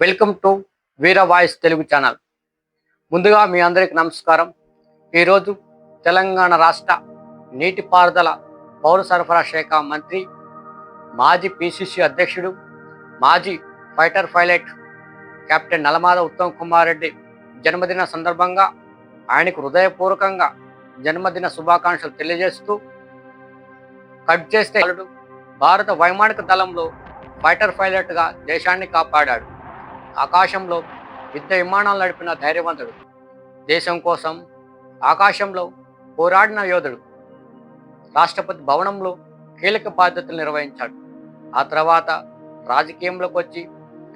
Welcome to Veera voice Telugu channel. ముందుగా మీ అందరికీ నమస్కారం. ఈరోజు తెలంగాణ రాష్ట్ర నీటిపారుదల పౌర సరఫరా శాఖ మంత్రి, మాజీ పిసిసి అధ్యక్షుడు, మాజీ fighter pilot captain Nallamada Uttam Kumar Reddy జన్మదిన సందర్భంగా ఆయనకు హృదయపూర్వకంగా జన్మదిన శుభాకాంక్షలు తెలియజేస్తూ, కట్ చేస్తే భారత వైమానిక దళంలో ఫైటర్ పైలట్గా దేశాన్ని కాపాడాడు. ఆకాశంలో యుద్ధ విమానాలు నడిపిన ధైర్యవంతుడు, దేశం కోసం ఆకాశంలో పోరాడిన యోధుడు. రాష్ట్రపతి భవనంలో కీలక బాధ్యతలు నిర్వహించాడు. ఆ తర్వాత రాజకీయంలోకి వచ్చి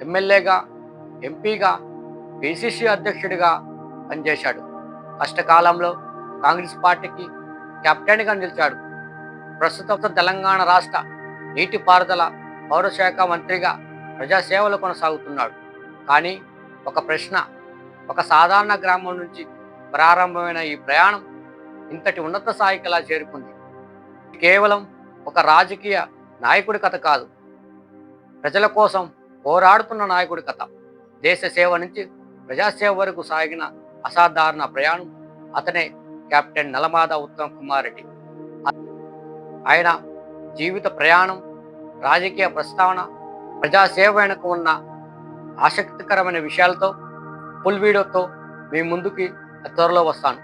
ఎమ్మెల్యేగా, ఎంపీగా, పిసిసి అధ్యక్షుడిగా పనిచేశాడు. కష్టకాలంలో కాంగ్రెస్ పార్టీకి కెప్టెన్గా నిలిచాడు. ప్రస్తుతం తెలంగాణ రాష్ట్ర నీటిపారుదల పౌరశాఖ మంత్రిగా ప్రజాసేవలు కొనసాగుతున్నాడు. కానీ ఒక ప్రశ్న, ఒక సాధారణ గ్రామం నుంచి ప్రారంభమైన ఈ ప్రయాణం ఇంతటి ఉన్నత స్థాయికి ఎలా చేరుకుంది? కేవలం ఒక రాజకీయ నాయకుడి కథ కాదు, ప్రజల కోసం పోరాడుతున్న నాయకుడి కథ. దేశ సేవ నుంచి ప్రజాసేవ వరకు సాగిన అసాధారణ ప్రయాణం అతనే కెప్టెన్ నల్లమాద ఉత్తమ్ కుమార్ రెడ్డి. ఆయన జీవిత ప్రయాణం, రాజకీయ ప్రస్తావన, ప్రజాసేవ వెనుక ఉన్న ఆసక్తికరమైన విషయాలతో ఫుల్ వీడియోతో మీ ముందుకి త్వరలో వస్తాను.